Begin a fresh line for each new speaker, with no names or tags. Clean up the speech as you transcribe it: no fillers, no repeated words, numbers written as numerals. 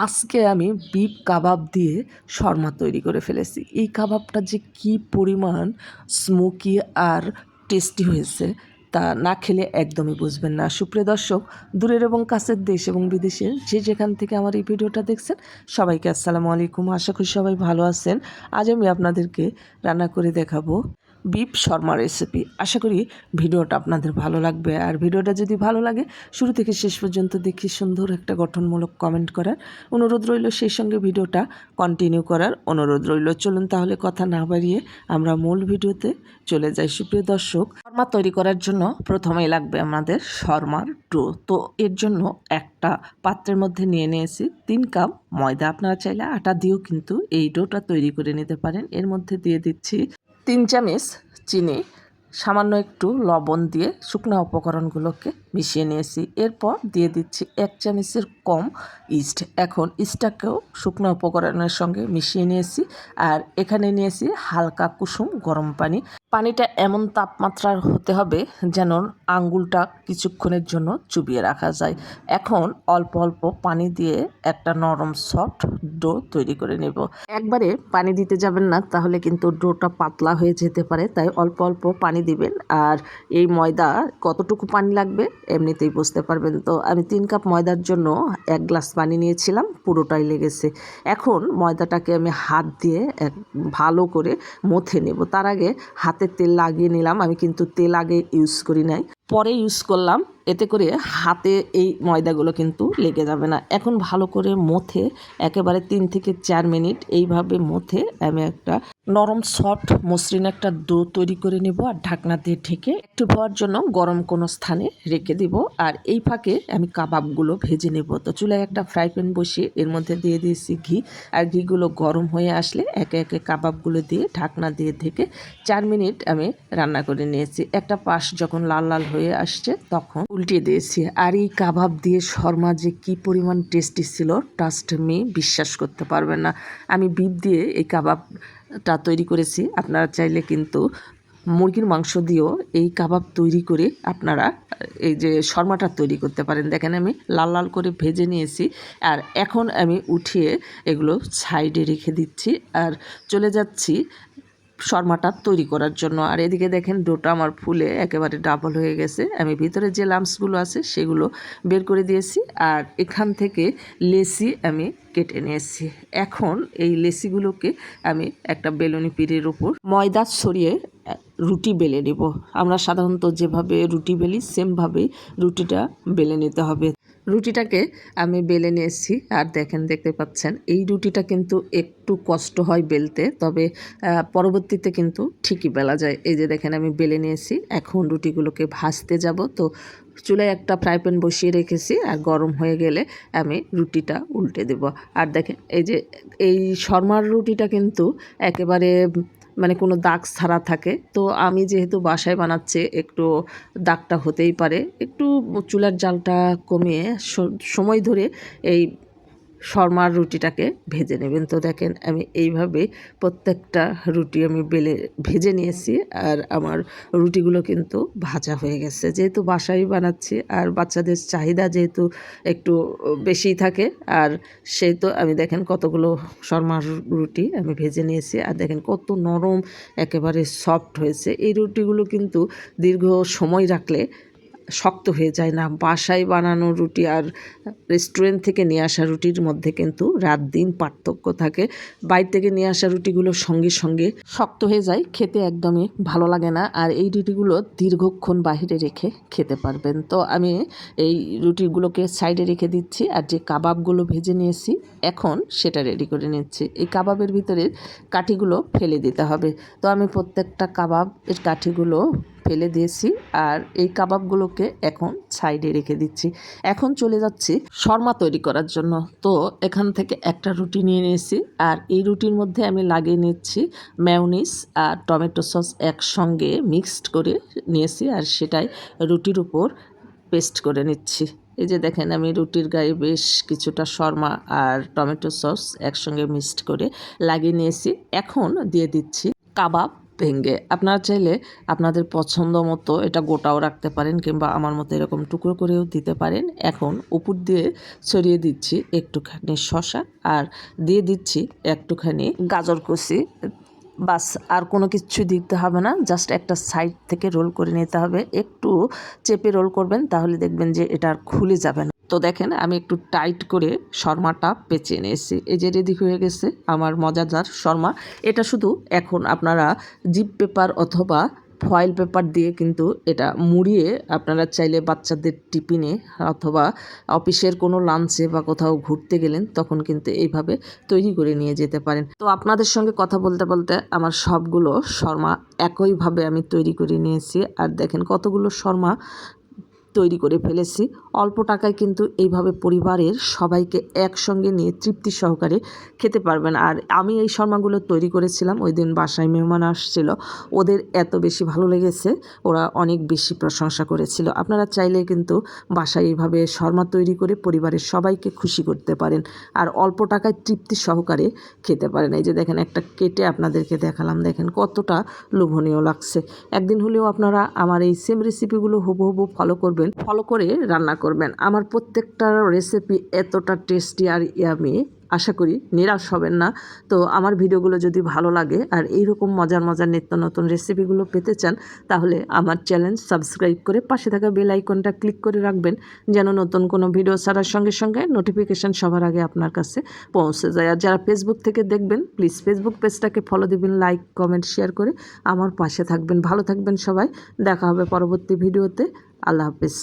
আজকে আমি বিফ কাবাব দিয়ে শর্মা তৈরি করে ফেলেছি। এই কাবাবটা যে কি পরিমাণ স্মোকি আর টেস্টি হয়েছে তা না খেলে একদমই বুঝবেন না। সুপ্রিয় দর্শক, দূরের এবং কাছের দেশ এবং বিদেশের যে যেখান থেকে আমার এই ভিডিওটা দেখছেন সবাইকে আসসালামু আলাইকুম। আশা করি সবাই ভালো আছেন। আজ আমি আপনাদেরকে রান্না করে দেখাবো বিফ শর্মা রেসিপি। আশা করি ভিডিওটা আপনাদের ভালো লাগবে। আর ভিডিওটা যদি ভালো লাগে শুরু থেকে শেষ পর্যন্ত দেখি সুন্দর একটা গঠনমূলক কমেন্ট করার অনুরোধ রইল, সেই সঙ্গে ভিডিওটা কন্টিনিউ করার অনুরোধ রইল। চলুন তাহলে কথা না বাড়িয়ে আমরা মূল ভিডিওতে চলে যাই। সুপ্রিয় দর্শক, শর্মা তৈরি করার জন্য প্রথমেই লাগবে আমাদের শর্মার ডো। তো এর জন্য একটা পাত্রের মধ্যে নিয়ে নিয়েছি 3 কাপ ময়দা। আপনারা চাইলে আটা দিয়েও কিন্তু এই ডোটা তৈরি করে নিতে পারেন। এর মধ্যে দিয়ে দিচ্ছি 3 চামচ চিনি, সামান্য একটু লবণ দিয়ে শুকনো উপকরণগুলোকে মিশিয়ে নিয়েছি। এরপর দিয়ে দিচ্ছি 1 চামচের কম ইস্ট। এখন ইস্টটাকেও শুকনো উপকরণের সঙ্গে মিশিয়ে নিয়েছি। আর এখানে নিয়েছি হালকা কুসুম গরম পানি। পানিটা এমন তাপমাত্রার হতে হবে যেন আঙ্গুলটা কিছুক্ষণের জন্য চুবিয়ে রাখা যায়। এখন অল্প অল্প পানি দিয়ে একটা নরম সফট ডো তৈরি করে নেব। একবারে পানি দিতে যাবেন না, তাহলে কিন্তু ডোটা পাতলা হয়ে যেতে পারে। তাই অল্প অল্প পানি দিবেন। আর এই ময়দা কতটুকু পানি লাগবে এমনিতেই বুঝতে পারবেন। তো আমি 3 কাপ ময়দার জন্য 1 গ্লাস পানি নিয়েছিলাম, পুরোটাই লেগেছে। এখন ময়দাটাকে আমি হাত দিয়ে ভালো করে মথে নেব। তার আগে হাতে তেল লাগিয়ে নিলাম। আমি কিন্তু তেল আগে ইউজ করি নাই, পরে ইউজ করলাম। এতে করে হাতে এই ময়দাগুলো কিন্তু লেগে যাবে না। এখন ভালো করে মথে একেবারে 3 থেকে 4 মিনিট এইভাবে মথে আমি একটা নরম সফট মসৃণ একটা ডো তৈরি করে নেব। আর ঢাকনা দিয়ে ঢেকে একটু হওয়ার জন্য গরম কোনো স্থানে রেখে দেব। আর এই ফাঁকে আমি কাবাবগুলো ভেজে নেব। তো চুলায় একটা ফ্রাই প্যান বসিয়ে এর মধ্যে দিয়ে দিয়েছি ঘি। আর ঘিগুলো গরম হয়ে আসলে একে একে কাবাবগুলো দিয়ে ঢাকনা দিয়ে ঢেকে 4 মিনিট আমি রান্না করে নিয়েছি। একটা পাশ যখন লাল লাল হয়ে আসছে তখন উল্টিয়ে দিয়েছি। আর এই কাবাব দিয়ে শর্মা যে কি পরিমাণ টেস্টি ছিল, ট্রাস্ট মি, বিশ্বাস করতে পারবেন না। আমি বিফ দিয়ে এই কাবাবটা তৈরি করেছি। আপনারা চাইলে কিন্তু মুরগির মাংস দিয়েও এই কাবাব তৈরি করে আপনারা এই যে শর্মাটা তৈরি করতে পারেন। দেখেন আমি লাল লাল করে ভেজে নিয়েছি। আর এখন আমি উঠিয়ে এগুলো সাইডে রেখে দিচ্ছি আর চলে যাচ্ছি শর্মাটা তৈরি করার জন্য। আর এদিকে দেখেন ডোটা আমার ফুলে একেবারে ডাবল হয়ে গেছে। আমি ভিতরে যে লাম্পসগুলো আছে সেগুলো বের করে দিয়েছি। আর এখান থেকে লেসি আমি কেটে নিয়েছি। এখন এই লেসিগুলোকে আমি একটা বেলুনি পিঁড়ের উপর ময়দা ছড়িয়ে রুটি বেলে নেব। আমরা সাধারণত যেভাবে রুটি বেলি সেমভাবেই রুটিটা বেলে নিতে হবে। রুটিটাকে আমি বেলে নিয়েছি। আর দেখতে পাচ্ছেন এই রুটিটা কিন্তু একটু কষ্ট হয় বেলতে, তবে পরবর্তীতে কিন্তু ঠিকই বেলা যায়। এই যে দেখেন আমি বেলে নিয়েছি। এখন রুটিগুলোকে ভাজতে যাব। তো চুলায় একটা ফ্রাই প্যান বসিয়ে রেখেছি। আর গরম হয়ে গেলে আমি রুটিটা উল্টে দেব। আর দেখেন এই শর্মার রুটিটা কিন্তু একেবারে মানে কোনো দাগ ছাড়া থাকে। তো আমি যেহেতু বাসায় বানাচ্ছি, একটু দাগটা হতেই পারে। একটু চুলার জালটা কমিয়ে সময় ধরে এই শর্মার রুটিটাকে ভেজে নেবেন। তো দেখেন আমি এইভাবে প্রত্যেকটা রুটি আমি ভেজে নিয়েছি। আর আমার রুটিগুলো কিন্তু ভাজা হয়ে গেছে। যেহেতু বাসায় বানাচ্ছি আর বাচ্চাদের চাহিদা যেহেতু একটু বেশি থাকে, আর সেই তো আমি দেখেন কতগুলো শর্মার রুটি আমি ভেজে নিয়েছি। আর দেখেন কত নরম, একেবারে সফট হয়েছে। এই রুটিগুলো কিন্তু দীর্ঘ সময় রাখলে শক্ত হয়ে যায় না। বাসায় বানানো রুটি আর রেস্টুরেন্ট থেকে নিয়ে আসা রুটির মধ্যে কিন্তু রাত দিন পার্থক্য থাকে। বাইরে থেকে নিয়ে আসা রুটিগুলো সঙ্গে সঙ্গে শক্ত হয়ে যায়, খেতে একদমই ভালো লাগে না। আর এই রুটিগুলো দীর্ঘক্ষণ বাইরে রেখে খেতে পারবেন। তো আমি এই রুটিগুলোকে সাইডে রেখে দিচ্ছি। আর যে কাবাবগুলো ভেজে নিয়েছি এখন সেটা রেডি করে নিচ্ছি। এই কাবাবের ভিতরে কাঠিগুলো ফেলে দিতে হবে। তো আমি প্রত্যেকটা কাবাবের কাঠিগুলো ফেলে দিয়েছি। আর এই কাবাবগুলোকে এখন সাইডে রেখে দিচ্ছি। এখন চলে যাচ্ছি শর্মা তৈরি করার জন্য। তো এখান থেকে একটা রুটি নিয়ে নিয়েছি। আর এই রুটির মধ্যে আমি লাগিয়ে নিচ্ছি মেয়োনিজ আর টমেটো সস একসঙ্গে মিক্সড করে নিয়েছি। আর সেটাই রুটির উপর পেস্ট করে নিচ্ছি। এই যে দেখেন আমি রুটির গায়ে বেশ কিছুটা শর্মা আর টমেটো সস একসঙ্গে মিক্সড করে লাগিয়ে নিয়েছি। এখন দিয়ে দিচ্ছি কাবাব ভেঙে। আপনারা চাইলে আপনাদের পছন্দ মতো এটা গোটাও রাখতে পারেন কিংবা আমার মতো এরকম টুকরো করেও দিতে পারেন। এখন উপর দিয়ে ছড়িয়ে দিচ্ছি একটুখানি শসা আর দিয়ে দিচ্ছি একটুখানি গাজর কুচি। বাস আর কোনো কিচ্ছু দিতে হবে না, জাস্ট একটা সাইড থেকে রোল করে নিতে হবে। একটু চেপে রোল করবেন, তাহলে দেখবেন যে এটা আর খুলে যাবে না। তো দেখেন আমি একটু টাইট করে শর্মাটা পেঁচে নিয়েছি। এই যে রেডি হয়ে গেছে আমার মজাদার শর্মা। এটা শুধু এখন আপনারা জিপ পেপার অথবা ফয়েল পেপার দিয়ে কিন্তু এটা মুড়িয়ে আপনারা চাইলে বাচ্চাদের টিফিনে অথবা অফিসের কোনো লাঞ্চে বা কোথাও ঘুরতে গেলেন তখন কিন্তু এইভাবে তৈরি করে নিয়ে যেতে পারেন। তো আপনাদের সঙ্গে কথা বলতে বলতে আমার সবগুলো শর্মা একইভাবে আমি তৈরি করে নিয়েছি। আর দেখেন কতগুলো শর্মা তৈরি করে ফেলেছি। অল্প টাকায় কিন্তু এইভাবে পরিবারের সবাইকে একসঙ্গে নিয়ে তৃপ্তি সহকারে খেতে পারবেন। আর আমি এই শর্মাগুলো তৈরি করেছিলাম, ওই দিন বাসায় মেহমান আসছিল, ওদের এত বেশি ভালো লেগেছে, ওরা অনেক বেশি প্রশংসা করেছিল। আপনারা চাইলে কিন্তু বাসায় এইভাবে শর্মা তৈরি করে পরিবারের সবাইকে খুশি করতে পারেন আর অল্প টাকায় তৃপ্তি সহকারে খেতে পারেন। এই যে দেখেন একটা কেটে আপনাদেরকে দেখালাম, দেখেন কতটা লোভনীয় লাগছে। একদিন হলেও আপনারা আমার এই সেম রেসিপিগুলো হুবহু ফলো করবেন, ফলো করে রান্না করবেন। আমার প্রত্যেকটা রেসিপি এতটা টেস্টি আর ইয়ামি, আশা করি নিরাশ হবেন না। তো আমার ভিডিওগুলো যদি ভালো লাগে আর এইরকম মজার মজার নিত্য নতুন রেসিপিগুলো পেতে চান, তাহলে আমার চ্যানেল সাবস্ক্রাইব করে পাশে থাকা বেল আইকনটা ক্লিক করে রাখবেন, যেন নতুন কোনো ভিডিও ছাড়ার সঙ্গে সঙ্গে নোটিফিকেশান সবার আগে আপনার কাছে পৌঁছে যায়। আর যারা ফেসবুক থেকে দেখবেন, প্লিজ ফেসবুক পেজটাকে ফলো দিবেন, লাইক কমেন্ট শেয়ার করে আমার পাশে থাকবেন। ভালো থাকবেন সবাই, দেখা হবে পরবর্তী ভিডিওতে। আল্লাহ হাফেজ।